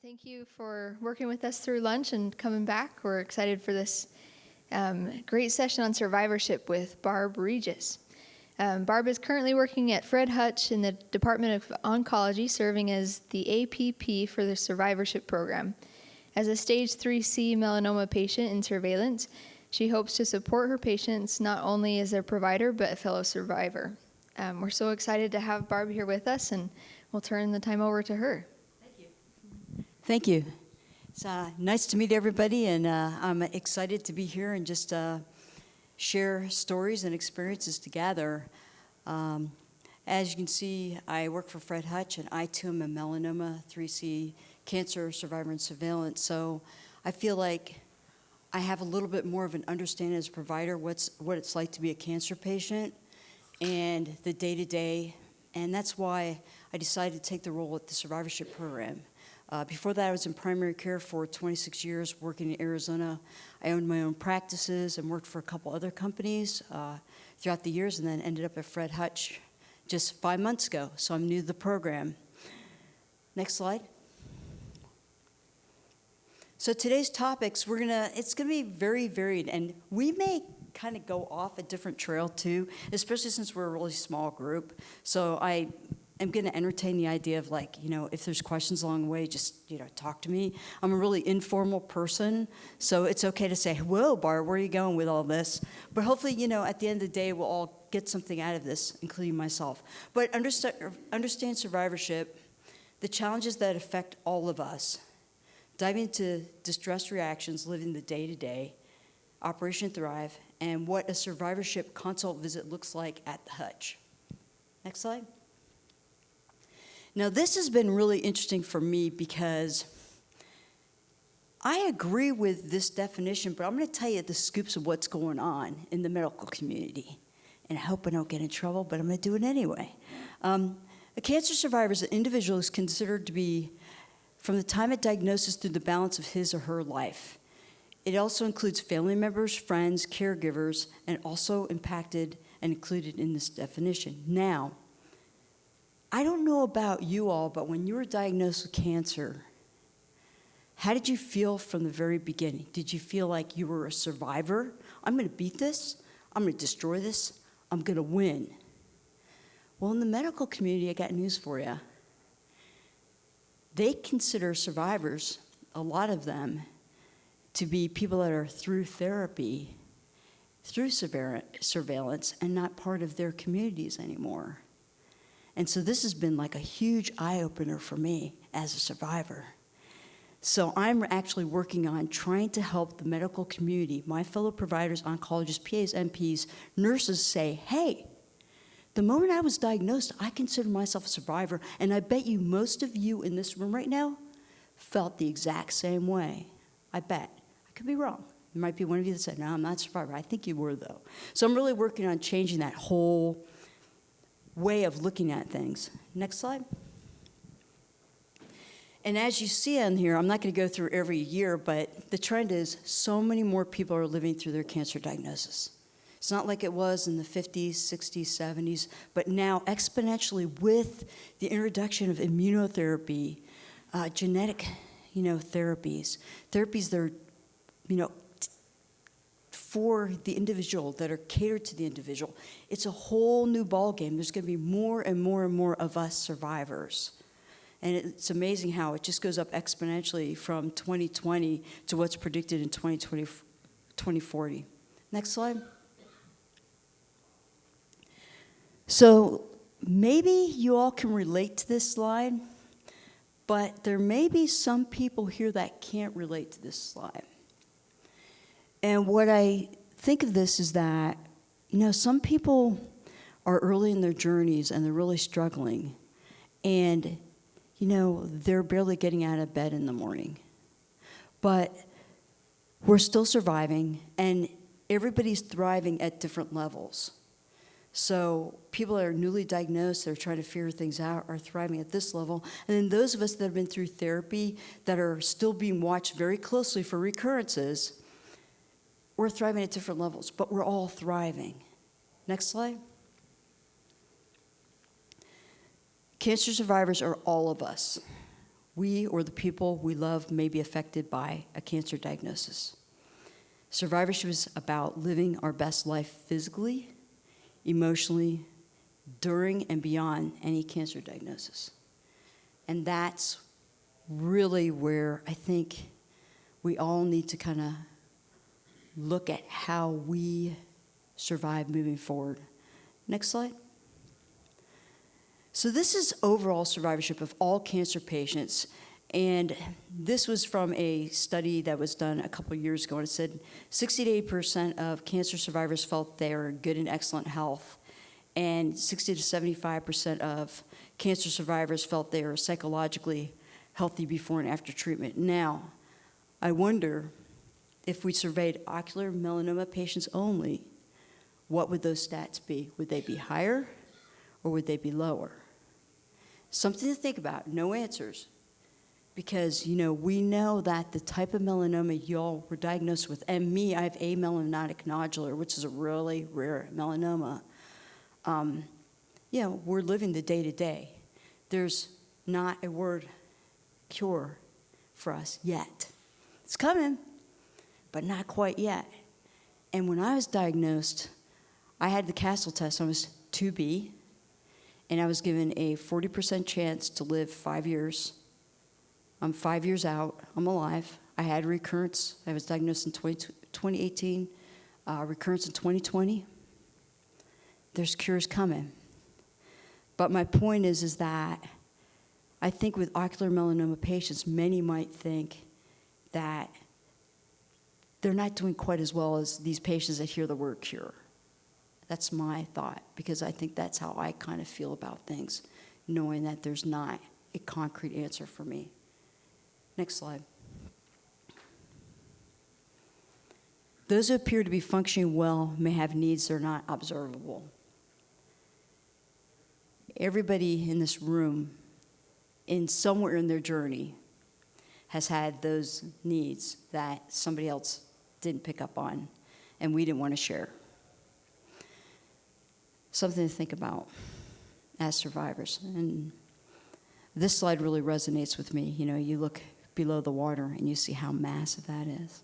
Thank you for working with us through lunch and coming back. We're excited for this great session on survivorship with Barb Regis. Barb is currently working at Fred Hutch in the Department of Oncology, serving as the APP for the survivorship program. As a stage 3C melanoma patient in surveillance, she hopes to support her patients not only as their provider, but a fellow survivor. We're so excited to have Barb here with us, and we'll turn the time over to her. Thank you. It's nice to meet everybody, and I'm excited to be here and just share stories and experiences together. As you can see, I work for Fred Hutch, and I too am a melanoma 3C cancer survivor and surveillance. So I feel like I have a little bit more of an understanding as a provider what it's like to be a cancer patient and the day-to-day, and that's why I decided to take the role at the survivorship program. Before that, I was in primary care for 26 years, working in Arizona. I owned my own practices and worked for a couple other companies throughout the years, and then ended up at Fred Hutch just 5 months ago, so I'm new to the program. Next slide. So today's topics, it's gonna be very varied, and we may kind of go off a different trail too, especially since we're a really small group. So I'm going to entertain the idea of, like, if there's questions along the way, just, talk to me. I'm a really informal person, so it's okay to say, whoa, Barb, where are you going with all this? But hopefully, at the end of the day, we'll all get something out of this, including myself. But understand survivorship, the challenges that affect all of us, diving into distress reactions, living the day-to-day, Operation Thrive, and what a survivorship consult visit looks like at the Hutch. Next slide. Now, this has been really interesting for me because I agree with this definition, but I'm going to tell you the scoops of what's going on in the medical community. And I hope I don't get in trouble, but I'm going to do it anyway. A cancer survivor is an individual who is considered to be, from the time of diagnosis through the balance of his or her life. It also includes family members, friends, caregivers, and also impacted and included in this definition. Now, I don't know about you all, but when you were diagnosed with cancer, how did you feel from the very beginning? Did you feel like you were a survivor? I'm going to beat this. I'm going to destroy this. I'm going to win. Well, in the medical community, I got news for you. They consider survivors, a lot of them, to be people that are through therapy, through surveillance, and not part of their communities anymore. And so this has been like a huge eye-opener for me as a survivor. So I'm actually working on trying to help the medical community, my fellow providers, oncologists, PAs, NPs, nurses say, hey, the moment I was diagnosed, I considered myself a survivor, and I bet you most of you in this room right now felt the exact same way. I bet. I could be wrong. There might be one of you that said, no, I'm not a survivor. I think you were, though. So I'm really working on changing that whole way of looking at things. Next slide. And as you see on here, I'm not going to go through every year, but the trend is so many more people are living through their cancer diagnosis. It's not like it was in the 50s, 60s, 70s, but now exponentially with the introduction of immunotherapy, genetic, therapies that are, for the individual, that are catered to the individual. It's a whole new ballgame. There's going to be more and more and more of us survivors. And it's amazing how it just goes up exponentially from 2020 to what's predicted in 2040. Next slide. So maybe you all can relate to this slide, but there may be some people here that can't relate to this slide. And what I think of this is that, some people are early in their journeys and they're really struggling. And, they're barely getting out of bed in the morning. But we're still surviving, and everybody's thriving at different levels. So people that are newly diagnosed, that are trying to figure things out, are thriving at this level. And then those of us that have been through therapy, that are still being watched very closely for recurrences, we're thriving at different levels, but we're all thriving. Next slide. Cancer survivors are all of us. we or the people we love may be affected by a cancer diagnosis. Survivorship is about living our best life physically, emotionally, during and beyond any cancer diagnosis. And that's really where I think we all need to kind of look at how we survive moving forward. Next slide. So this is overall survivorship of all cancer patients. And this was from a study that was done a couple of years ago, and it said 60 to 80% of cancer survivors felt they were in good and excellent health, and 60 to 75% of cancer survivors felt they were psychologically healthy before and after treatment. Now, I wonder if we surveyed ocular melanoma patients only, what would those stats be? Would they be higher or would they be lower? Something to think about, no answers. Because, we know that the type of melanoma y'all were diagnosed with, and me, I have amelanotic nodular, which is a really rare melanoma. We're living the day-to-day. There's not a word cure for us yet. It's coming, but not quite yet. And when I was diagnosed, I had the Castle test. I was 2B, and I was given a 40% chance to live 5 years. I'm 5 years out. I'm alive. I had recurrence. I was diagnosed in 2018, recurrence in 2020. There's cures coming. But my point is that I think with ocular melanoma patients, many might think that they're not doing quite as well as these patients that hear the word cure. That's my thought, because I think that's how I kind of feel about things, knowing that there's not a concrete answer for me. Next slide. Those who appear to be functioning well may have needs that are not observable. Everybody in this room, somewhere in their journey, has had those needs that somebody else didn't pick up on, and we didn't want to share. Something to think about as survivors. And this slide really resonates with me. You look below the water and you see how massive that is.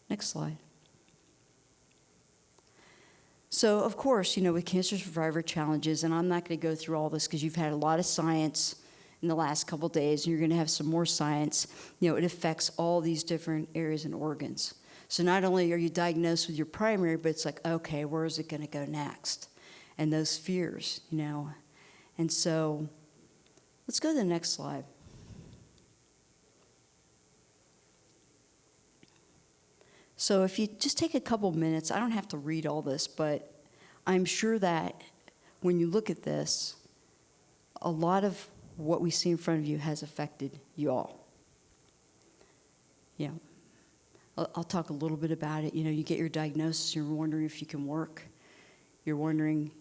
Next slide. So, of course, with cancer survivor challenges, and I'm not going to go through all this because you've had a lot of science in the last couple of days, and you're going to have some more science. It affects all these different areas and organs. So not only are you diagnosed with your primary, but it's like, okay, where is it going to go next? And those fears, And so let's go to the next slide. So if you just take a couple minutes, I don't have to read all this, but I'm sure that when you look at this, a lot of what we see in front of you has affected you all. I'll talk a little bit about it. You get your diagnosis, you're wondering if you can work. You're wondering,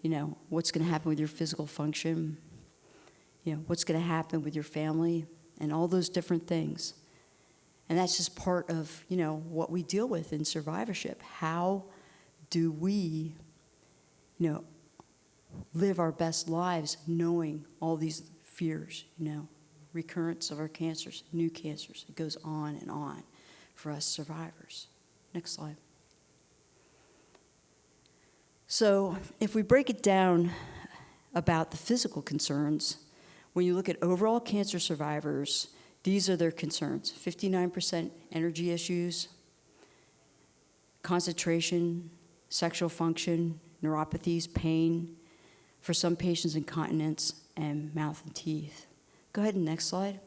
what's going to happen with your physical function. What's going to happen with your family and all those different things. And that's just part of, what we deal with in survivorship. How do we, live our best lives knowing all these fears, recurrence of our cancers, new cancers. It goes on and on for us survivors. Next slide. So if we break it down about the physical concerns, when you look at overall cancer survivors, these are their concerns. 59% energy issues, concentration, sexual function, neuropathies, pain, for some patients incontinence, and mouth and teeth. Go ahead and next slide.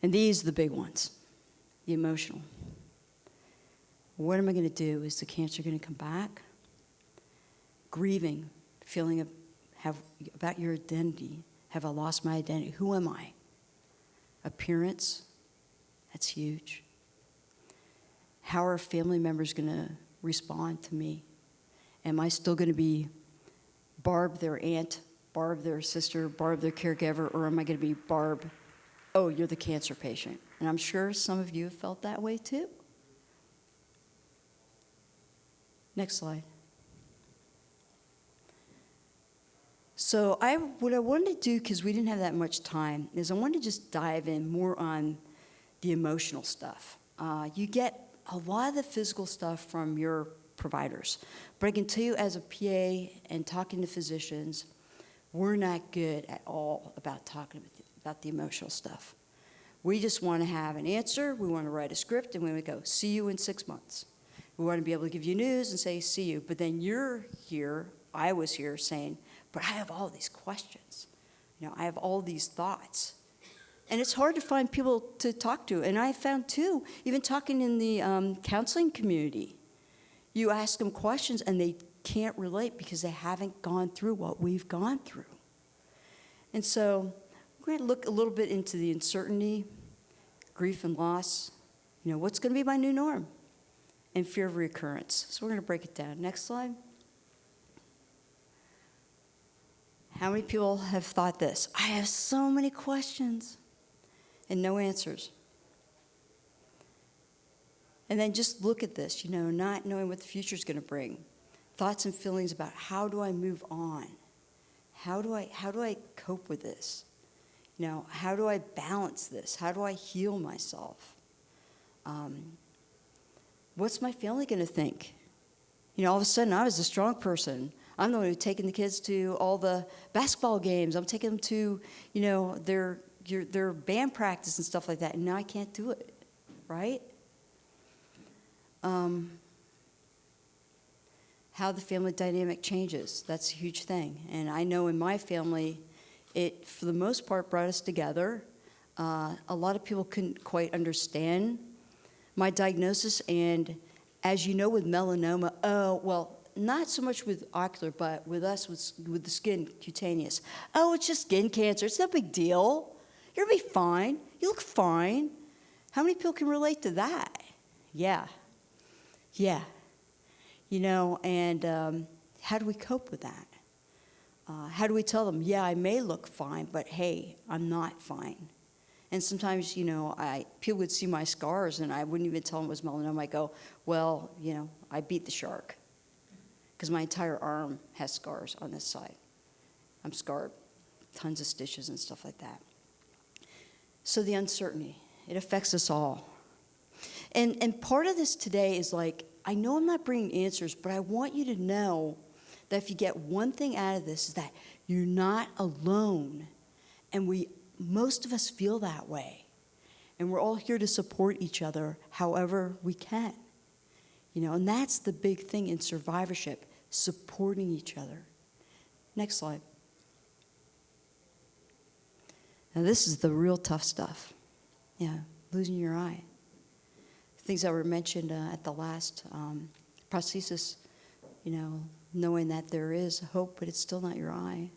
And these are the big ones, the emotional. What am I going to do? Is the cancer going to come back? Grieving, feeling about your identity. Have I lost my identity? Who am I? Appearance, that's huge. How are family members going to respond to me? Am I still going to be Barb, their aunt, Barb, their sister, Barb, their caregiver, or am I going to be Barb, oh, you're the cancer patient? And I'm sure some of you have felt that way too. Next slide. So what I wanted to do, because we didn't have that much time, is I wanted to just dive in more on the emotional stuff. You get a lot of the physical stuff from your providers, but I can tell you as a PA and talking to physicians, we're not good at all about talking about the emotional stuff. We just want to have an answer, we want to write a script, and we would go, see you in 6 months. We want to be able to give you news and say, see you. But then you're here, I was here saying, but I have all these questions. I have all these thoughts. And it's hard to find people to talk to. And I found, too, even talking in the counseling community, you ask them questions and they can't relate because they haven't gone through what we've gone through. And so we're going to look a little bit into the uncertainty, grief and loss. What's going to be my new norm? And fear of recurrence. So we're going to break it down. Next slide. How many people have thought this? I have so many questions and no answers. And then just look at this, not knowing what the future is going to bring. Thoughts and feelings about how do I move on? How do I cope with this? How do I balance this? How do I heal myself? What's my family going to think? All of a sudden, I was a strong person. I'm the one who's taking the kids to all the basketball games. I'm taking them to, their band practice and stuff like that. And now I can't do it, right? How the family dynamic changes. That's a huge thing. And I know in my family, it, for the most part, brought us together. A lot of people couldn't quite understand my diagnosis, and as you know, with melanoma, not so much with ocular, but with us, with the skin, cutaneous. Oh, it's just skin cancer. It's no big deal. You're going to be fine. You look fine. How many people can relate to that? Yeah. And how do we cope with that? How do we tell them, yeah, I may look fine, but hey, I'm not fine. And sometimes, people would see my scars, and I wouldn't even tell them it was melanoma. I go, well, I beat the shark. Because my entire arm has scars on this side. I'm scarred, tons of stitches and stuff like that. So the uncertainty, it affects us all. And part of this today is like, I know I'm not bringing answers, but I want you to know that if you get one thing out of this, is that you're not alone. And most of us feel that way. And we're all here to support each other however we can. And that's the big thing in survivorship, supporting each other. Next slide. Now this is the real tough stuff. Losing your eye. Things that were mentioned at the last prosthesis, knowing that there is hope, but it's still not your eye.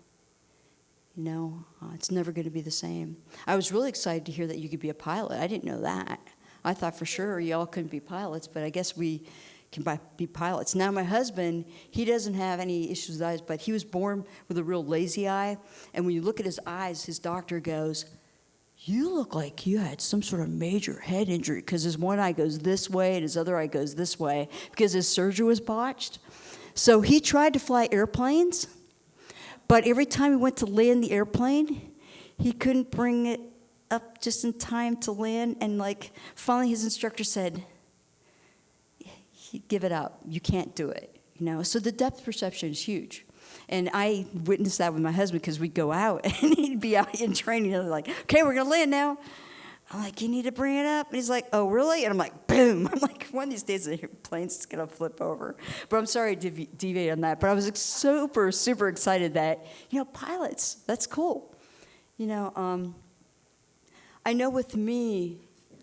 It's never going to be the same. I was really excited to hear that you could be a pilot. I didn't know that. I thought for sure y'all couldn't be pilots, but I guess we can be pilots. Now my husband, he doesn't have any issues with eyes, but he was born with a real lazy eye. And when you look at his eyes, his doctor goes, you look like you had some sort of major head injury, because his one eye goes this way and his other eye goes this way because his surgery was botched. So he tried to fly airplanes, but every time he went to land the airplane, he couldn't bring it up just in time to land. And finally his instructor said, give it up. You can't do it. So the depth perception is huge. And I witnessed that with my husband, because we'd go out and he'd be out in training and they're like, okay, we're going to land now. I'm like, you need to bring it up. And he's like, oh, really? And I'm like, boom. I'm like, one of these days the plane's going to flip over. But I'm sorry to deviate on that. But I was super, super excited that, pilots, that's cool. I know with me,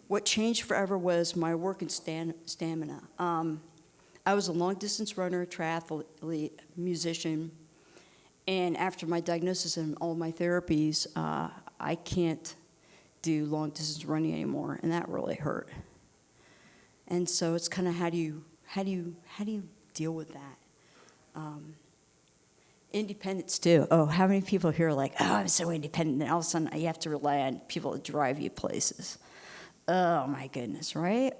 what changed forever was my work and stamina. I was a long-distance runner, triathlete, musician, and after my diagnosis and all my therapies, I can't do long-distance running anymore, and that really hurt. And so it's kind of how do you deal with that? Independence too. Oh, how many people here are like, oh, I'm so independent, and all of a sudden you have to rely on people to drive you places. Oh my goodness, right?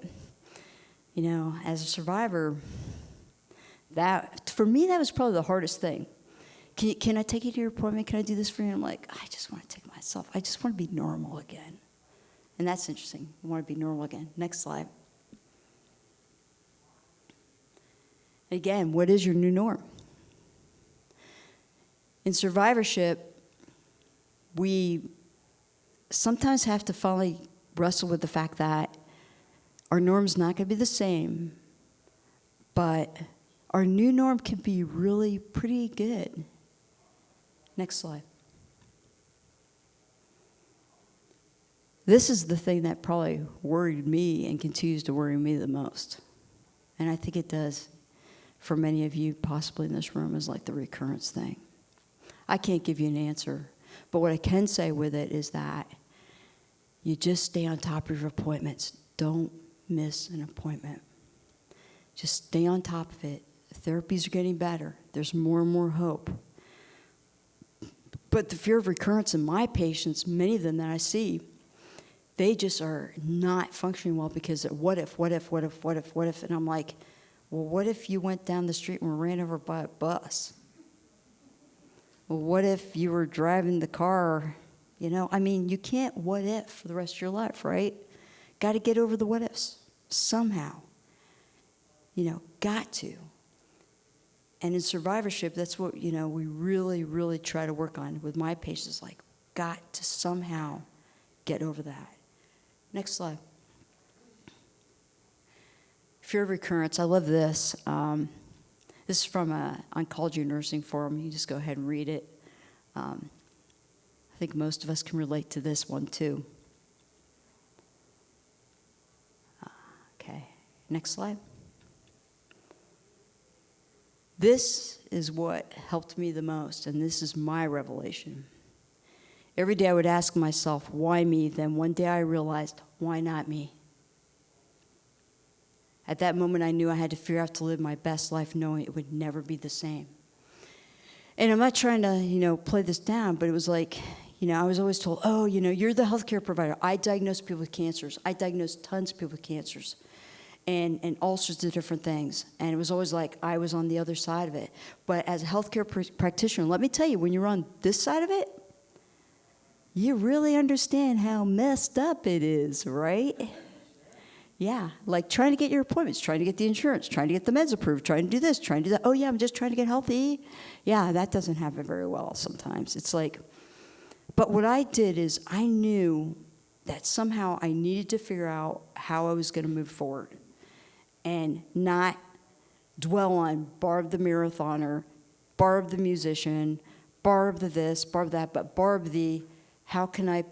As a survivor, that for me that was probably the hardest thing. can I take you to your appointment? Can I do this for you? And I'm like, I just want to take myself. I just want to be normal again. And that's interesting. I want to be normal again. Next slide. Again, what is your new norm? In survivorship, we sometimes have to finally wrestle with the fact that our norm's not going to be the same, but our new norm can be really pretty good. Next slide. This is the thing that probably worried me and continues to worry me the most. And I think it does for many of you possibly in this room, is like the recurrence thing. I can't give you an answer, but what I can say with it is that you just stay on top of your appointments. Don't miss an appointment. Just stay on top of it. Therapies are getting better. There's more and more hope. But the fear of recurrence in my patients, many of them that I see, they just are not functioning well because of what if? And I'm like, well, what if you went down the street and were ran over by a bus? Well, what if you were driving the car? You know, I mean, you can't what if for the rest of your life, right? Got to get over the what ifs somehow. You know, got to. And in survivorship, that's what, you know, we really, really try to work on with my patients, like, got to somehow get over that. Next slide. Fear of recurrence. I love this. This is from an oncology nursing forum. You just go ahead and read it. I think most of us can relate to this one, too. Okay, next slide. This is what helped me the most, and this is my revelation. Every day I would ask myself, why me? Then one day I realized, why not me? At that moment, I knew I had to figure out to live my best life knowing it would never be the same. And I'm not trying to, you know, play this down, but it was like, you know, I was always told, oh, you know, you're the healthcare provider. I diagnose people with cancers. I diagnose tons of people with cancers and all sorts of different things. And it was always like I was on the other side of it. But as a healthcare practitioner, let me tell you, when you're on this side of it, you really understand how messed up it is, right? Yeah, like trying to get your appointments, trying to get the insurance, trying to get the meds approved, trying to do this, trying to do that. Oh, yeah, I'm just trying to get healthy. Yeah, that doesn't happen very well sometimes. It's like, but what I did is I knew that somehow I needed to figure out how I was going to move forward and not dwell on Barb the marathoner, Barb the musician, Barb the this, Barb that, but Barb the how can I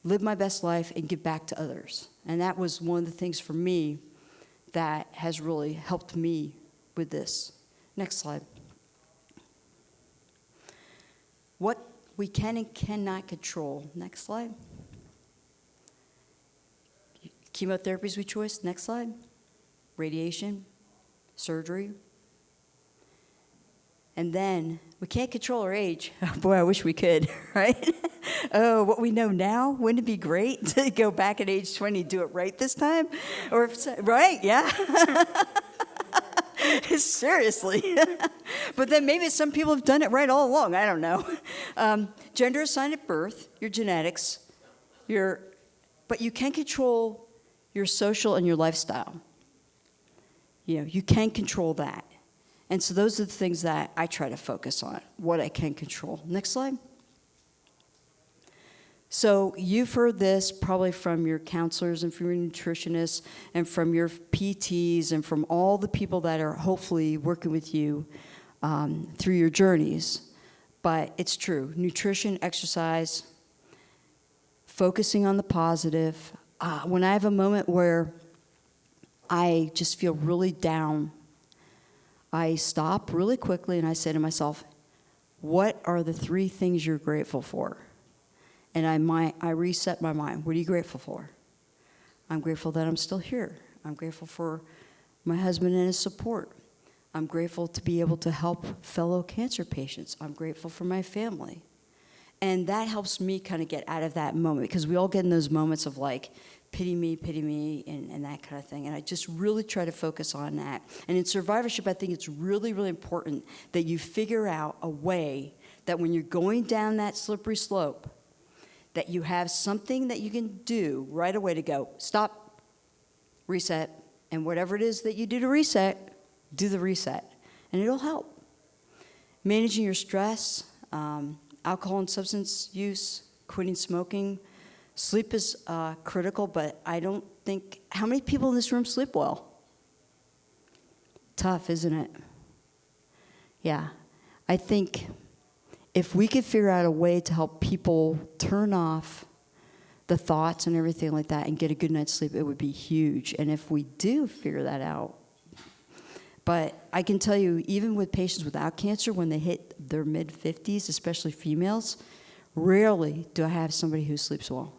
live my best life and give back to others. And that was one of the things for me that has really helped me with this. Next slide. What we can and cannot control. Next slide. Chemotherapies we choose. Next slide. Radiation, surgery. And then we can't control our age. Oh, boy, I wish we could, right? Oh, what we know now, wouldn't it be great to go back at age 20 and do it right this time? Or if, right, yeah. Seriously. But then maybe some people have done it right all along. I don't know. Gender assigned at birth, your genetics, but you can control your social and your lifestyle. You know, you can control that. And so those are the things that I try to focus on, what I can control. Next slide. So you've heard this probably from your counselors and from your nutritionists and from your PTs and from all the people that are hopefully working with you through your journeys. But it's true. Nutrition, exercise, focusing on the positive. When I have a moment where I just feel really down, I stop really quickly and I say to myself, what are the 3 things you're grateful for? And I reset my mind. What are you grateful for? I'm grateful that I'm still here. I'm grateful for my husband and his support. I'm grateful to be able to help fellow cancer patients. I'm grateful for my family. And that helps me kind of get out of that moment, because we all get in those moments of like, pity me, and that kind of thing. And I just really try to focus on that. And in survivorship, I think it's really, really important that you figure out a way that when you're going down that slippery slope, that you have something that you can do right away to go, stop, reset, and whatever it is that you do to reset, do the reset. And it'll help. Managing your stress, alcohol and substance use, quitting smoking. Sleep is critical, but I don't think, how many people in this room sleep well? Tough, isn't it? Yeah. I think if we could figure out a way to help people turn off the thoughts and everything like that and get a good night's sleep, it would be huge. And if we do figure that out, but I can tell you, even with patients without cancer, when they hit their mid-50s, especially females, rarely do I have somebody who sleeps well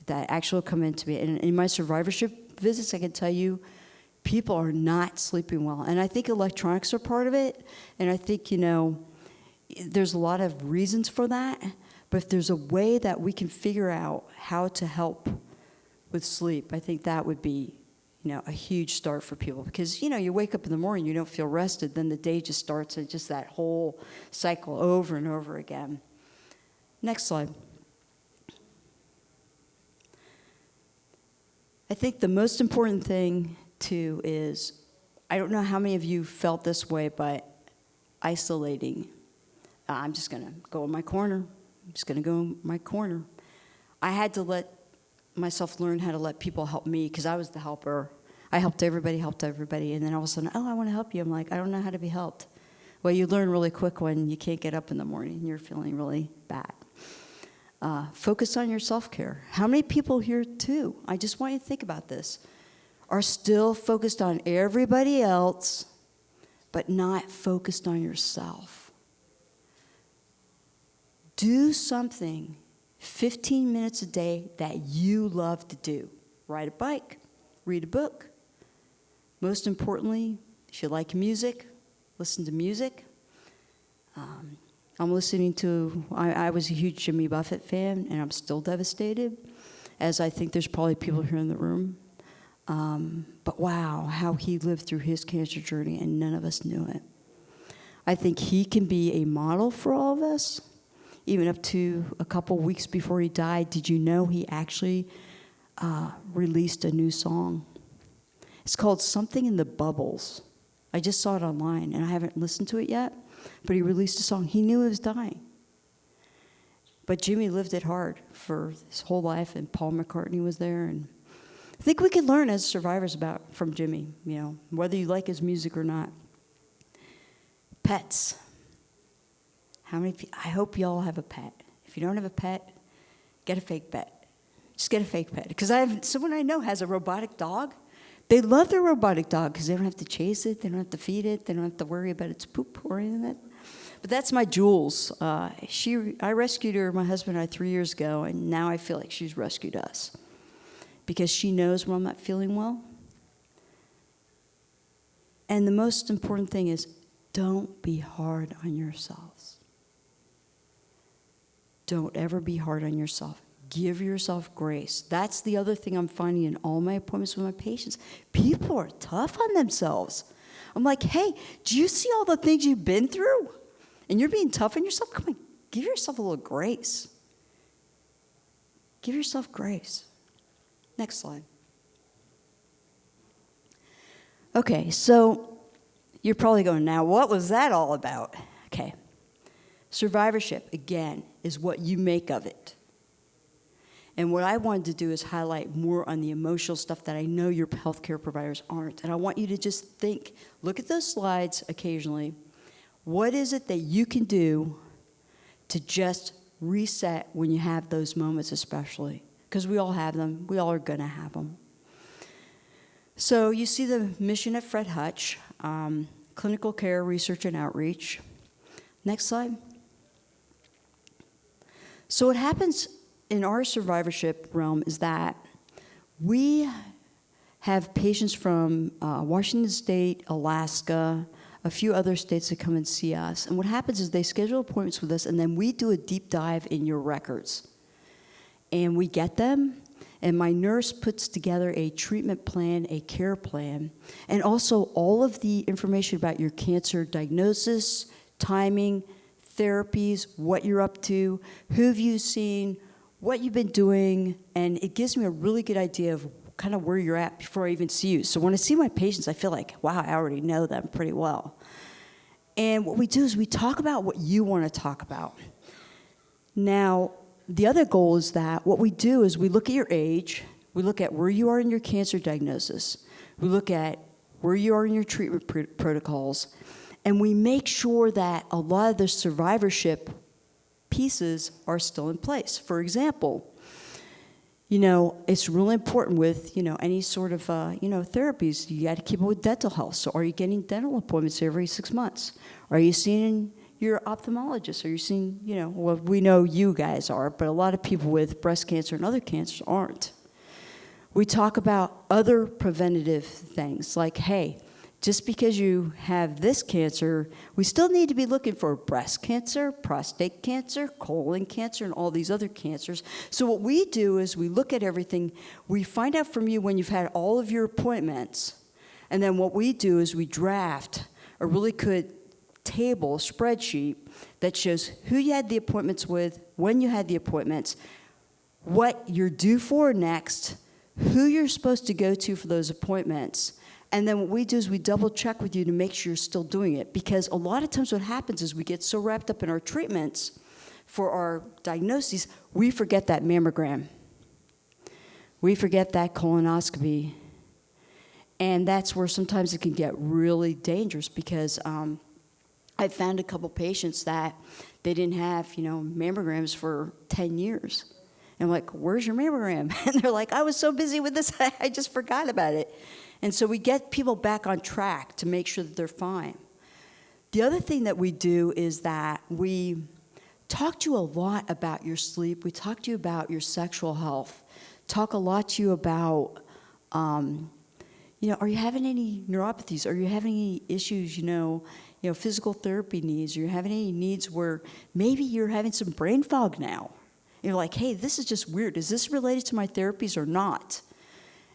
that actually come into me. And in my survivorship visits, I can tell you, people are not sleeping well. And I think electronics are part of it. And I think, there's a lot of reasons for that. But if there's a way that we can figure out how to help with sleep, I think that would be, a huge start for people. Because, you wake up in the morning, you don't feel rested, then the day just starts, and just that whole cycle over and over again. Next slide. I think the most important thing, too, is, I don't know how many of you felt this way, but isolating. I'm just going to go in my corner. I'm just going to go in my corner. I had to let myself learn how to let people help me, because I was the helper. I helped everybody, and then all of a sudden, I want to help you. I'm like, I don't know how to be helped. Well, you learn really quick when you can't get up in the morning and you're feeling really bad. Focus on your self-care. How many people here, too, I just want you to think about this, are still focused on everybody else, but not focused on yourself? Do something 15 minutes a day that you love to do. Ride a bike, read a book. Most importantly, if you like music, listen to music. I'm listening to, I was a huge Jimmy Buffett fan, and I'm still devastated, as I think there's probably people here in the room. But wow, how he lived through his cancer journey, and none of us knew it. I think he can be a model for all of us. Even up to a couple weeks before he died, did you know he actually released a new song? It's called Something in the Bubbles. I just saw it online, and I haven't listened to it yet. But he released a song. He knew he was dying. But Jimmy lived it hard for his whole life, and Paul McCartney was there. And I think we could learn as survivors from Jimmy, whether you like his music or not. Pets. I hope you all have a pet. If you don't have a pet, get a fake pet. Just get a fake pet. Because someone I know has a robotic dog. They love their robotic dog because they don't have to chase it, they don't have to feed it, they don't have to worry about its poop or anything like that. But that's my Jules. I rescued her, my husband and I, 3 years ago, and now I feel like she's rescued us. Because she knows when I'm not feeling well. And the most important thing is, don't be hard on yourselves. Don't ever be hard on yourself. Give yourself grace. That's the other thing I'm finding in all my appointments with my patients. People are tough on themselves. I'm like, hey, do you see all the things you've been through? And you're being tough on yourself? Come on, give yourself a little grace. Give yourself grace. Next slide. Okay, so you're probably going, now what was that all about? Okay. Survivorship, again, is what you make of it. And what I wanted to do is highlight more on the emotional stuff that I know your healthcare providers aren't. And I want you to just think, look at those slides occasionally. What is it that you can do to just reset when you have those moments especially? Because we all have them. We all are going to have them. So you see the mission at Fred Hutch, clinical care, research, and outreach. Next slide. So what happens in our survivorship realm is that we have patients from Washington State, Alaska, a few other states that come and see us. And what happens is they schedule appointments with us, and then we do a deep dive in your records. And we get them, and my nurse puts together a treatment plan, a care plan, and also all of the information about your cancer diagnosis, timing, therapies, what you're up to, who have you seen, what you've been doing, and it gives me a really good idea of kind of where you're at before I even see you. So when I see my patients, I feel like, wow, I already know them pretty well. And what we do is we talk about what you want to talk about. Now, the other goal is that what we do is we look at your age, we look at where you are in your cancer diagnosis, we look at where you are in your treatment protocols, and we make sure that a lot of the survivorship pieces are still in place. For example, it's really important with, any sort of, therapies. You got to keep up with dental health. So are you getting dental appointments every 6 months? Are you seeing your ophthalmologist? Are you seeing, well, we know you guys are, but a lot of people with breast cancer and other cancers aren't. We talk about other preventative things like, hey, just because you have this cancer, we still need to be looking for breast cancer, prostate cancer, colon cancer, and all these other cancers. So what we do is we look at everything. We find out from you when you've had all of your appointments. And then what we do is we draft a really good table, spreadsheet, that shows who you had the appointments with, when you had the appointments, what you're due for next, who you're supposed to go to for those appointments. And then what we do is we double check with you to make sure you're still doing it. Because a lot of times what happens is we get so wrapped up in our treatments for our diagnoses, we forget that mammogram. We forget that colonoscopy. And that's where sometimes it can get really dangerous because I found a couple patients that they didn't have, mammograms for 10 years. And I'm like, where's your mammogram? And they're like, I was so busy with this, I just forgot about it. And so we get people back on track to make sure that they're fine. The other thing that we do is that we talk to you a lot about your sleep. We talk to you about your sexual health. Talk a lot to you about, are you having any neuropathies? Are you having any issues, physical therapy needs? Are you having any needs where maybe you're having some brain fog now? You're like, hey, this is just weird. Is this related to my therapies or not?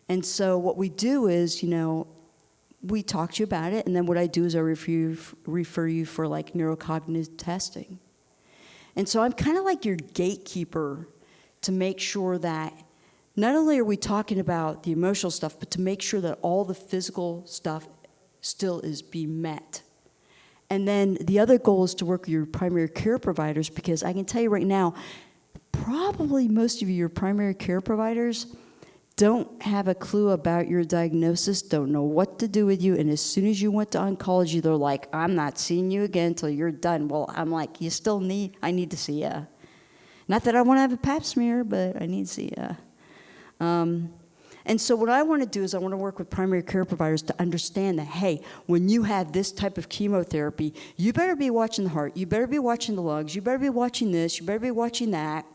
And so what we do is, we talk to you about it, and then what I do is I refer you for like neurocognitive testing. And so I'm kind of like your gatekeeper to make sure that not only are we talking about the emotional stuff, but to make sure that all the physical stuff still is being met. And then the other goal is to work with your primary care providers, because I can tell you right now, probably most of your primary care providers don't have a clue about your diagnosis, don't know what to do with you, and as soon as you went to oncology, they're like, I'm not seeing you again until you're done. Well, I'm like, I need to see you. Not that I want to have a pap smear, but I need to see you. And so what I want to do is I want to work with primary care providers to understand that, hey, when you have this type of chemotherapy, you better be watching the heart, you better be watching the lungs, you better be watching this, you better be watching that.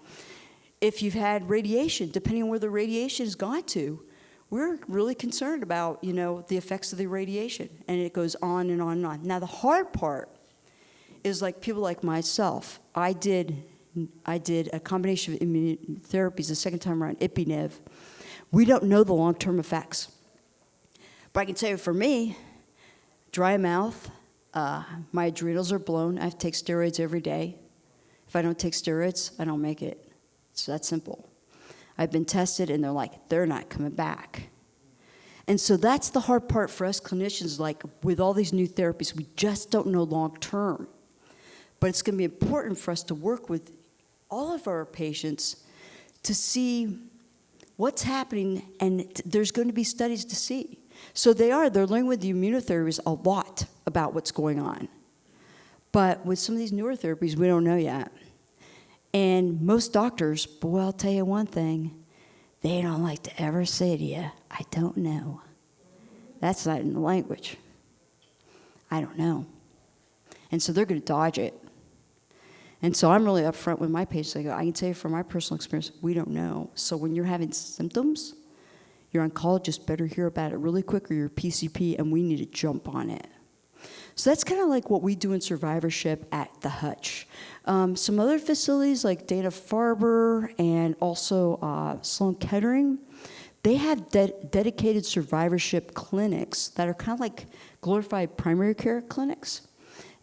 If you've had radiation, depending on where the radiation has gone to, we're really concerned about, the effects of the radiation. And it goes on and on and on. Now, the hard part is like people like myself. I did a combination of immunotherapies the second time around, Ipi/Niv. We don't know the long-term effects. But I can tell you for me, dry mouth, my adrenals are blown. I have to take steroids every day. If I don't take steroids, I don't make it. It's that simple. I've been tested, and they're like, they're not coming back. And so that's the hard part for us clinicians, like with all these new therapies, we just don't know long term. But it's going to be important for us to work with all of our patients to see what's happening, and there's going to be studies to see. So they're learning with the immunotherapies a lot about what's going on. But with some of these newer therapies, we don't know yet. And most doctors, boy, I'll tell you one thing, they don't like to ever say to you, I don't know. That's not in the language. I don't know. And so they're going to dodge it. And so I'm really upfront with my patients. I go, I can tell you from my personal experience, we don't know. So when you're having symptoms, your oncologist better hear about it really quick, or your PCP, and we need to jump on it. So that's kind of like what we do in survivorship at the Hutch. Some other facilities like Dana-Farber and also Sloan Kettering, they have dedicated survivorship clinics that are kind of like glorified primary care clinics.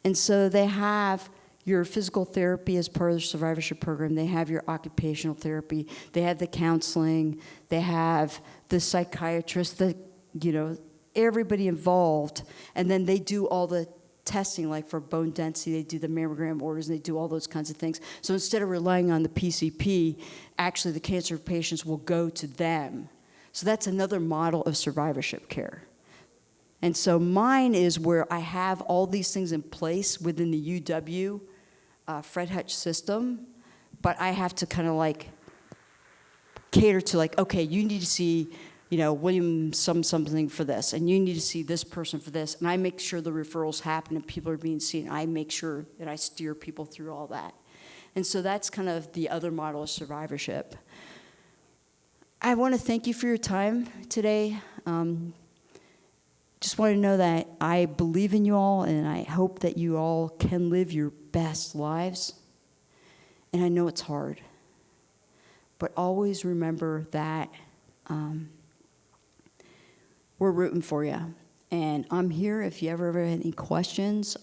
And so they have your physical therapy as part of the survivorship program. They have your occupational therapy. They have the counseling. They have the psychiatrist, everybody involved. And then they do all the testing, like for bone density, they do the mammogram orders, and they do all those kinds of things. So instead of relying on the PCP, actually the cancer patients will go to them. So that's another model of survivorship care. And so mine is where I have all these things in place within the UW Fred Hutch system, but I have to kind of like cater to like, okay, you need to see, William something for this, and you need to see this person for this, and I make sure the referrals happen and people are being seen. I make sure that I steer people through all that. And so that's kind of the other model of survivorship. I want to thank you for your time today. Just want to know that I believe in you all, and I hope that you all can live your best lives. And I know it's hard, but always remember that we're rooting for you. And I'm here if you ever have any questions.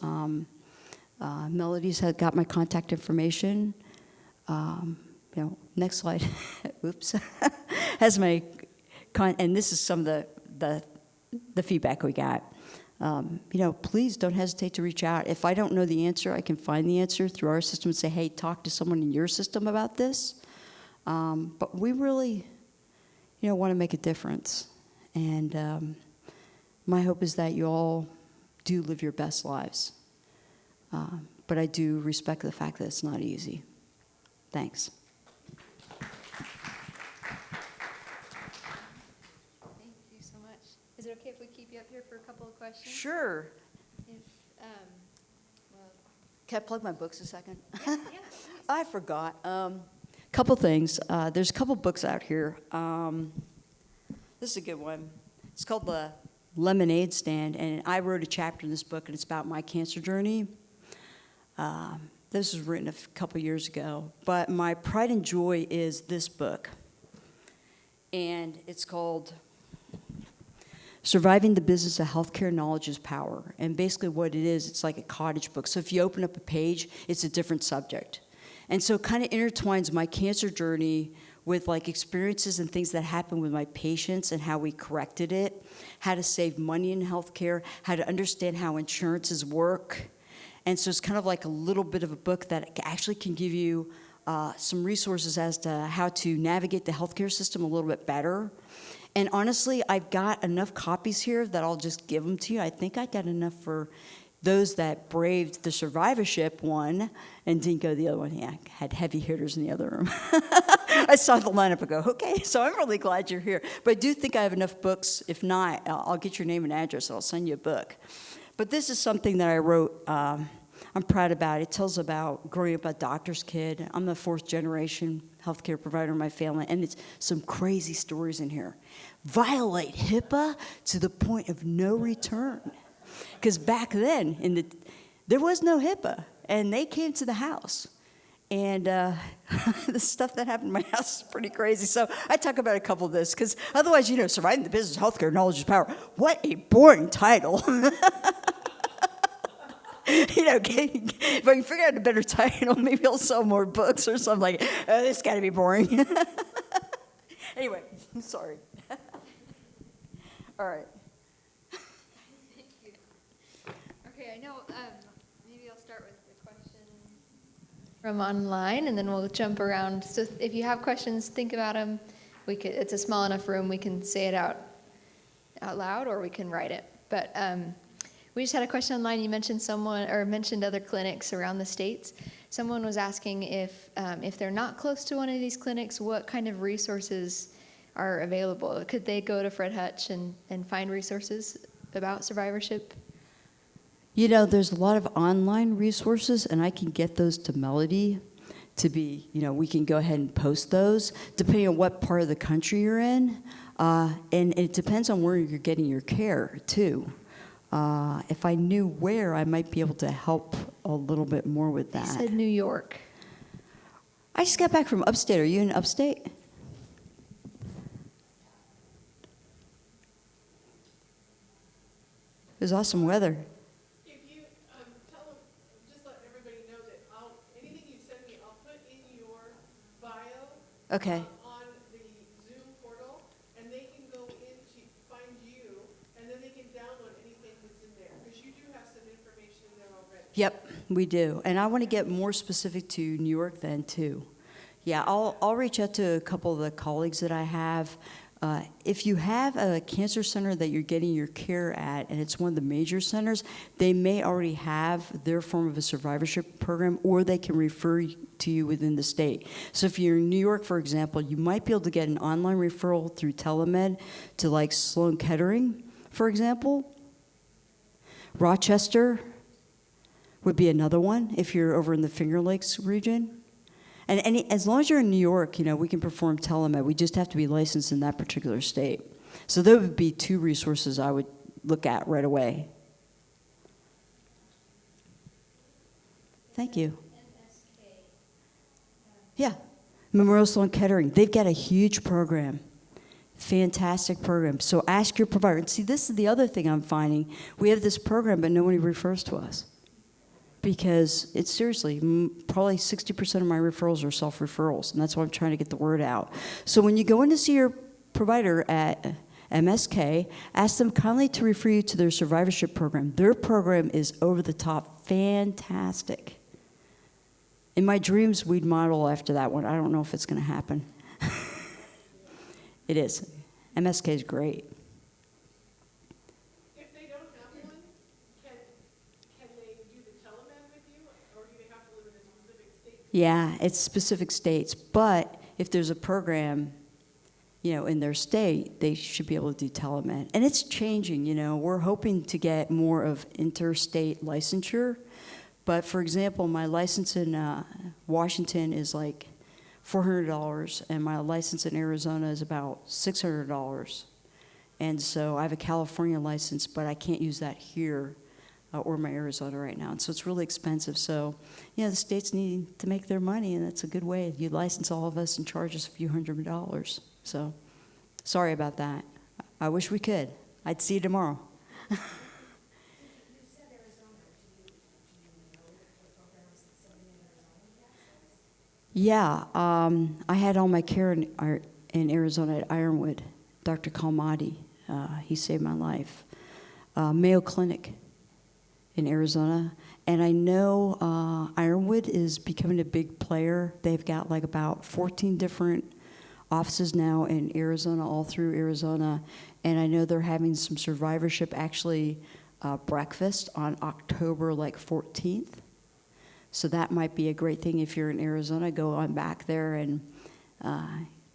Melody's got my contact information. Next slide. Oops. Has my and this is some of the feedback we got. Please don't hesitate to reach out. If I don't know the answer, I can find the answer through our system and say, hey, talk to someone in your system about this. But we really, want to make a difference. And my hope is that you all do live your best lives. But I do respect the fact that it's not easy. Thanks. Thank you so much. Is it okay if we keep you up here for a couple of questions? Sure. If, Can I plug my books a second? yeah. I forgot. Couple things. There's a couple books out here. This is a good one. It's called The Lemonade Stand, and I wrote a chapter in this book, and it's about my cancer journey. This was written a couple years ago, but my pride and joy is this book, and it's called Surviving the Business of Healthcare Knowledge is Power. And basically what it is, it's like a cottage book. So if you open up a page, it's a different subject. And so it kind of intertwines my cancer journey with like experiences and things that happened with my patients and how we corrected it, how to save money in healthcare, how to understand how insurances work. And so it's kind of like a little bit of a book that actually can give you some resources as to how to navigate the healthcare system a little bit better. And honestly, I've got enough copies here that I'll just give them to you. I think I got enough for those that braved the survivorship one and didn't go the other one. Yeah, had heavy hitters in the other room. I saw the lineup and go, okay, so I'm really glad you're here. But I do think I have enough books. If not, I'll get your name and address and I'll send you a book. But this is something that I wrote. I'm proud about it. It tells about growing up a doctor's kid. I'm the fourth generation healthcare provider in my family, and it's some crazy stories in here. Violate HIPAA to the point of no return. Because back then, there was no HIPAA, and they came to the house. And the stuff that happened in my house is pretty crazy. So I talk about a couple of this, because otherwise, Surviving the Business, Healthcare Knowledge is Power. What a boring title. If I can figure out a better title, maybe I'll sell more books or something like, oh, this got to be boring. Anyway, I'm sorry. All right. Thank you. Okay, I know maybe I'll start with the question from online, and then we'll jump around. So if you have questions, think about them. It's a small enough room, we can say it out loud, or we can write it. But we just had a question online. You mentioned mentioned other clinics around the states. Someone was asking if they're not close to one of these clinics, what kind of resources are available? Could they go to Fred Hutch and find resources about survivorship? There's a lot of online resources, and I can get those to Melody to be, we can go ahead and post those, depending on what part of the country you're in. And it depends on where you're getting your care, too. if I knew where, I might be able to help a little bit more with You that. said New York. I just got back from upstate. Are you in upstate? It was awesome weather. If you tell them, just let everybody know that anything you send me, I'll put in your bio Okay. on the Zoom portal, and they can go in to find you, and then they can download anything that's in there, because you do have some information in there already. Yep, we do. And I want to get more specific to New York then, too. Yeah, I'll reach out to a couple of the colleagues that I have. If you have a cancer center that you're getting your care at, and it's one of the major centers, they may already have their form of a survivorship program, or they can refer to you within the state. So if you're in New York, for example, you might be able to get an online referral through telemed to like Sloan Kettering, for example. Rochester would be another one if you're over in the Finger Lakes region. And as long as you're in New York, we can perform telemed. We just have to be licensed in that particular state. So there would be two resources I would look at right away. Thank you. Yeah, Memorial Sloan Kettering. They've got a huge program. Fantastic program. So ask your provider. And see, this is the other thing I'm finding. We have this program, but nobody refers to us. Because it's seriously, probably 60% of my referrals are self-referrals, and that's why I'm trying to get the word out. So when you go in to see your provider at MSK, ask them kindly to refer you to their survivorship program. Their program is over the top, fantastic. In my dreams, we'd model after that one. I don't know if it's going to happen. It is. MSK is great. If they don't have one, can they do the telemed with you, or do they have to live in a specific state? Yeah, it's specific states, but if there's a program, in their state, they should be able to do telemed. And it's changing, we're hoping to get more of interstate licensure, but for example, my license in Washington is like $400, and my license in Arizona is about $600. And so I have a California license, but I can't use that here or my Arizona right now. And so it's really expensive. So, the states need to make their money, and that's a good way. You license all of us and charge us a few $100s. So, sorry about that. I wish we could. I'd see you tomorrow. You said Arizona. Do you know the programs that somebody in Arizona has? Yeah, I had all my care in Arizona at Ironwood. Dr. Kalmadi, he saved my life. Mayo Clinic in Arizona. And I know Ironwood is becoming a big player. They've got like about 14 different offices now in Arizona, all through Arizona. And I know they're having some survivorship, actually breakfast on October 14th. So that might be a great thing if you're in Arizona. Go on back there and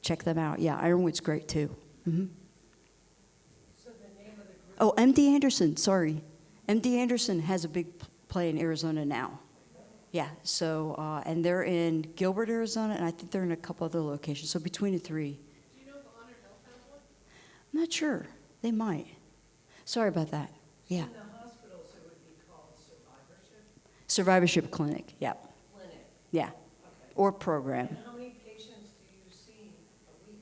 check them out. Yeah, Ironwood's great too. Mm-hmm. So the name of the group? Oh, MD Anderson, sorry. MD Anderson has a big play in Arizona now. Yeah, so, and they're in Gilbert, Arizona, and I think they're in a couple other locations, so between the three. Do you know if Honored Health has one? I'm not sure. They might. Sorry about that. Yeah. In the hospitals, it would be called survivorship Survivorship clinic, yeah. clinic. Yeah. Okay. Or program. And how many patients do you see a week?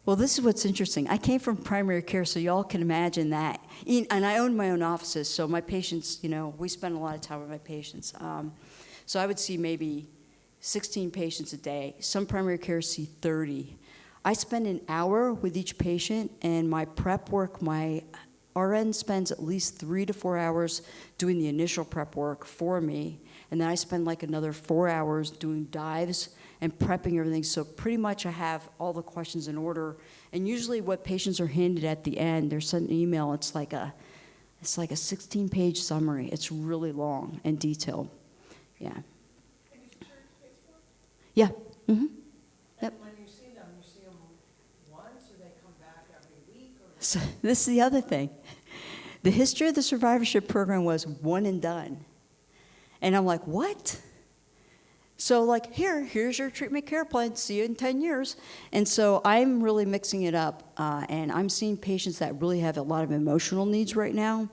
Well, this is what's interesting. I came from primary care, so y'all can imagine that. And I own my own offices, so my patients, we spend a lot of time with my patients. So I would see maybe 16 patients a day. Some primary care see 30. I spend an hour with each patient, and my prep work, my RN spends at least 3 to 4 hours doing the initial prep work for me, and then I spend like another 4 hours doing dives and prepping everything. So pretty much I have all the questions in order. And usually what patients are handed at the end, they're sent an email. It's like a 16-page summary. It's really long and detailed. Yeah. And is church pays for it? Yeah. Mm-hmm. Yep. And when you see them once, or they come back every week? Or So this is the other thing. The history of the survivorship program was one and done. And I'm like, what? So here's your treatment care plan. See you in 10 years. And so I'm really mixing it up. And I'm seeing patients that really have a lot of emotional needs right now.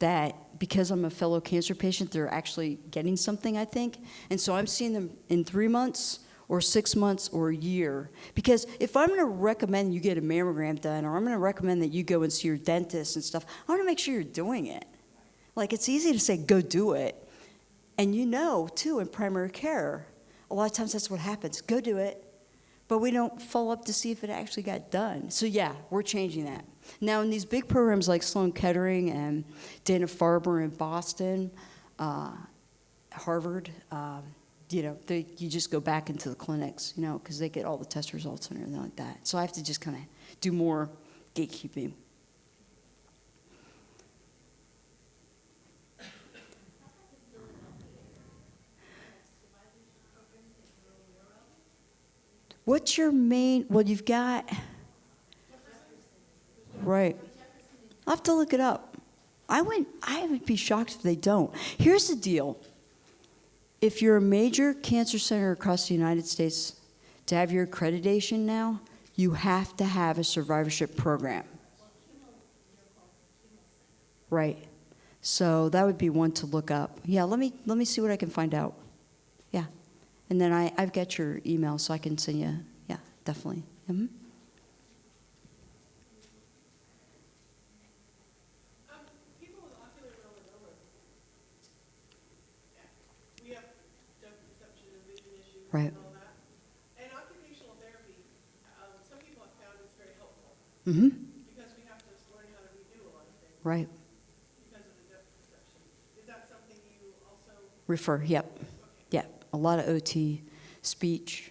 that because I'm a fellow cancer patient, they're actually getting something, I think. And so I'm seeing them in 3 months or 6 months or a year. Because if I'm going to recommend you get a mammogram done, or I'm going to recommend that you go and see your dentist and stuff, I want to make sure you're doing it. Like, it's easy to say, go do it. And you know, too, in primary care, a lot of times that's what happens. Go do it. But we don't follow up to see if it actually got done. So yeah, we're changing that. Now in these big programs like Sloan Kettering and Dana-Farber in Boston, Harvard, you just go back into the clinics, because they get all the test results and everything like that. So I have to just kind of do more gatekeeping. What's your main, well, you've got, right. I'll have to look it up. I would be shocked if they don't. Here's the deal. If you're a major cancer center across the United States, to have your accreditation now, you have to have a survivorship program. Right. So that would be one to look up. Yeah, let me see what I can find out. Yeah. And then I've got your email, so I can send you. Yeah, definitely. Mm-hmm. People with ocular melanoma, we have depth perception and vision issues Right. and all that. And occupational therapy, some people have found it's very helpful Mm-hmm. because we have to learn how to redo a lot of things Right. because of the depth perception. Is that something you also? Refer. Yep. Yep. A lot of OT, speech.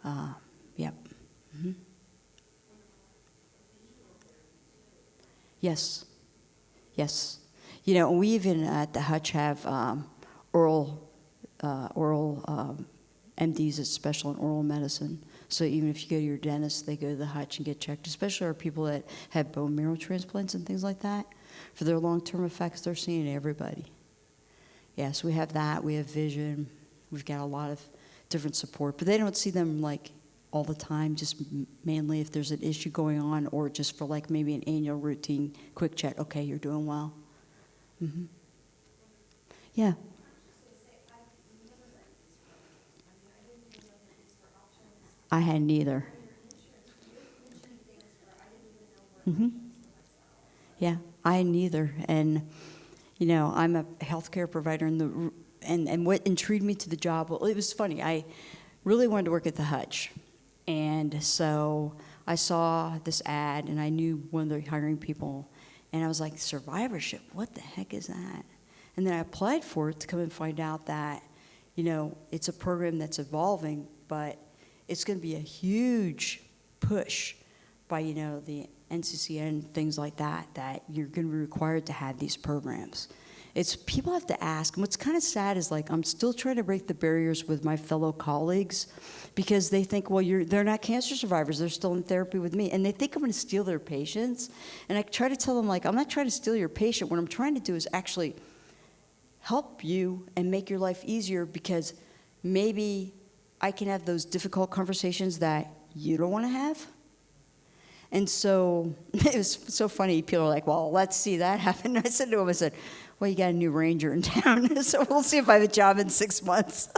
Yep. Mm-hmm. Yes. Yes. We even at the Hutch have oral MDs that's special in oral medicine. So even if you go to your dentist, they go to the Hutch and get checked, especially our people that have bone marrow transplants and things like that. For their long-term effects, they're seeing everybody. Yes, we have that. We have vision. We've got a lot of different support. But they don't see them, like, all the time, just mainly if there's an issue going on or just for, like, maybe an annual routine quick check. Okay, you're doing well. Mm-hmm. Yeah. I had neither. Mm-hmm. Yeah, I had neither. And, I'm a healthcare provider, and what intrigued me to the job, well, it was funny. I really wanted to work at the Hutch. And so I saw this ad, and I knew one of the hiring people, and I was like, survivorship, what the heck is that? And then I applied for it to come and find out that, it's a program that's evolving, but it's going to be a huge push by, the NCCN, things like that you're going to be required to have these programs. People have to ask, and what's kind of sad is, like, I'm still trying to break the barriers with my fellow colleagues because they think, well, they're not cancer survivors, they're still in therapy with me, and they think I'm going to steal their patients. And I try to tell them, like, I'm not trying to steal your patient. What I'm trying to do is actually help you and make your life easier, because maybe I can have those difficult conversations that you don't want to have. And so it was so funny. People are like, well, let's see that happen. I said to him, well, you got a new ranger in town, so we'll see if I have a job in 6 months.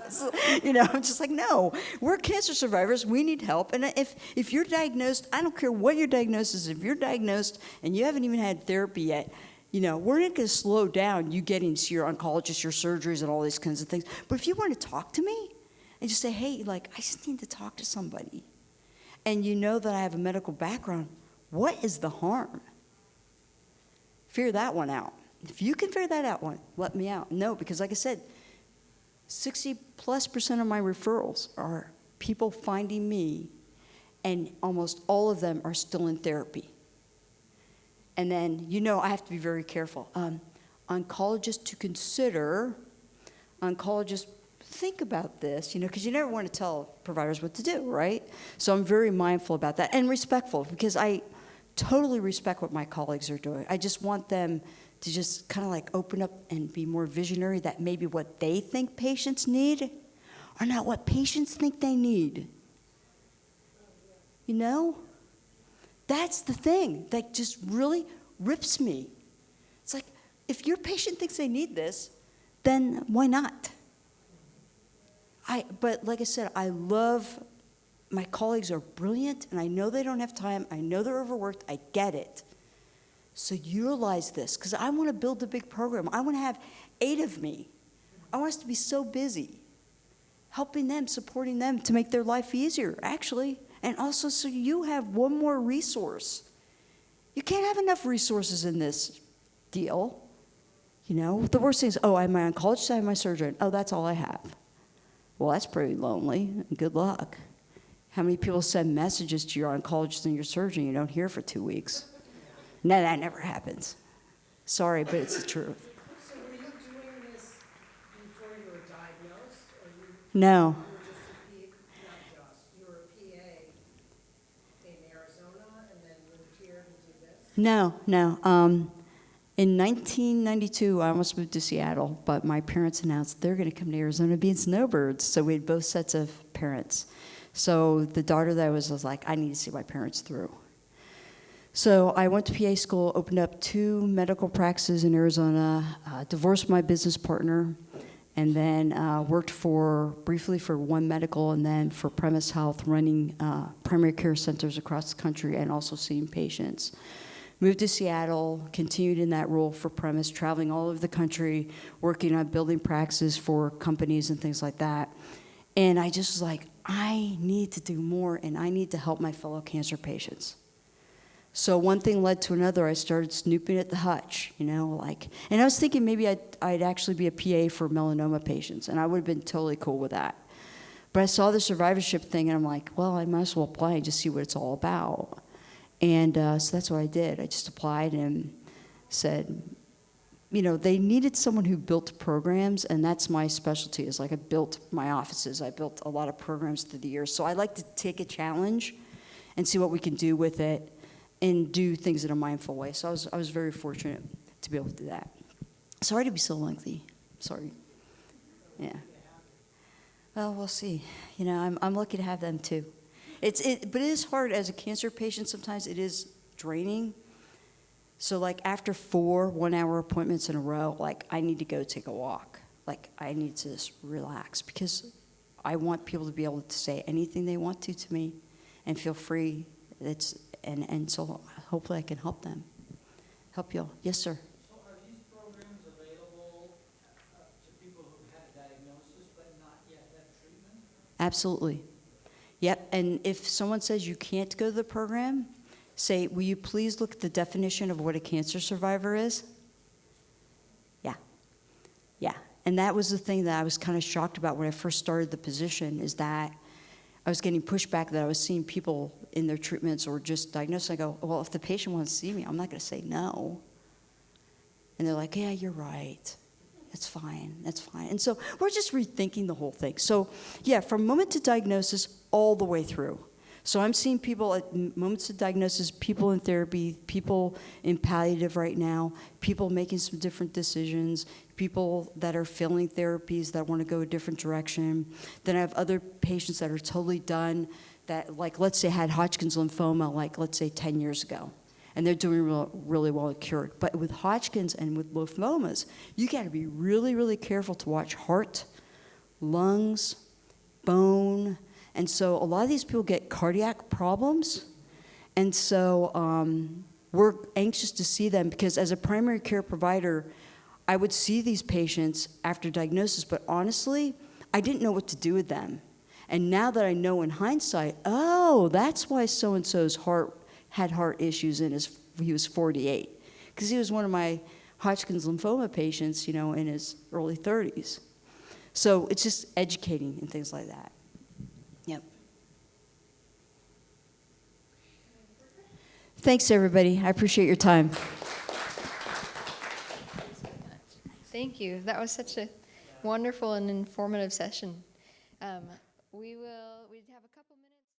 I'm just like, no, we're cancer survivors. We need help. And if you're diagnosed, I don't care what your diagnosis is. If you're diagnosed and you haven't even had therapy yet, we're not going to slow down you getting to your oncologist, your surgeries, and all these kinds of things. But if you want to talk to me and just say, hey, I just need to talk to somebody, and you know that I have a medical background, what is the harm? Figure that one out. If you can figure that out, let me out. No, because like I said, 60+% of my referrals are people finding me, and almost all of them are still in therapy. And then, I have to be very careful. Oncologists to consider, oncologists, think about this, because you never want to tell providers what to do, right? So I'm very mindful about that, and respectful, because I totally respect what my colleagues are doing. I just want them to just kind of open up and be more visionary, that maybe what they think patients need are not what patients think they need. That's the thing that just really rips me. It's like, if your patient thinks they need this, then why not? But like I said, I love, my colleagues are brilliant, and I know they don't have time. I know they're overworked. I get it. So utilize this, because I want to build a big program. I want to have 8 of me. I want us to be so busy, helping them, supporting them to make their life easier, actually. And also so you have one more resource. You can't have enough resources in this deal. You know, the worst thing is, oh, I have my oncologist, I have my surgeon. Oh, that's all I have. Well, that's pretty lonely. Good luck. How many people send messages to your oncologist and your surgeon you don't hear for 2 weeks? No, that never happens. Sorry, but it's the truth. So were you doing this before you were diagnosed, or No. you were just a PA, you were a PA in Arizona and then moved here to do this? No. In 1992, I almost moved to Seattle, but my parents announced they're going to come to Arizona being snowbirds. So we had both sets of parents. So the daughter that I was like, I need to see my parents through. So I went to PA school, opened up 2 medical practices in Arizona, divorced my business partner, and then worked briefly for One Medical and then for Premise Health, running primary care centers across the country and also seeing patients. Moved to Seattle, continued in that role for Premise, traveling all over the country, working on building practices for companies and things like that. And I just was like, I need to do more, and I need to help my fellow cancer patients. So one thing led to another. I started snooping at the Hutch, and I was thinking maybe I'd actually be a PA for melanoma patients, and I would have been totally cool with that. But I saw the survivorship thing, and I'm like, well, I might as well apply and just see what it's all about. And so that's what I did. I just applied and said, they needed someone who built programs, and that's my specialty. Is like I built my offices. I built a lot of programs through the years. So I like to take a challenge and see what we can do with it and do things in a mindful way. So I was very fortunate to be able to do that. Sorry to be so lengthy. Sorry. Yeah. Well, we'll see. I'm lucky to have them too. But it is hard as a cancer patient. Sometimes it is draining. So like after 4 1-hour appointments in a row, like I need to go take a walk. Like I need to just relax, because I want people to be able to say anything they want to me and feel free. And so hopefully I can help them. Help you all. Yes, sir. So are these programs available to people who've had a diagnosis but not yet had treatment? Absolutely. Yep. And if someone says you can't go to the program, say, will you please look at the definition of what a cancer survivor is? Yeah. And that was the thing that I was kind of shocked about when I first started the position, is that I was getting pushback that I was seeing people in their treatments or just diagnosed. I go, well, if the patient wants to see me, I'm not going to say no. And they're like, yeah, you're right. That's fine. And so we're just rethinking the whole thing. So yeah, from moment to diagnosis all the way through. So I'm seeing people at moments of diagnosis, people in therapy, people in palliative right now, people making some different decisions, people that are failing therapies that want to go a different direction. Then I have other patients that are totally done, that, like, let's say had Hodgkin's lymphoma, like, let's say 10 years ago. And they're doing really well cured. But with Hodgkin's and with lymphomas, you got to be really, really careful to watch heart, lungs, bone. And so a lot of these people get cardiac problems. And so we're anxious to see them, because as a primary care provider, I would see these patients after diagnosis, but honestly, I didn't know what to do with them. And now that I know in hindsight, oh, that's why so-and-so's heart had heart issues he was 48, because he was one of my Hodgkin's lymphoma patients, in his early 30s. So it's just educating and things like that. Yep. Thanks, everybody. I appreciate your time. Thank you. That was such a wonderful and informative session. We have a couple minutes.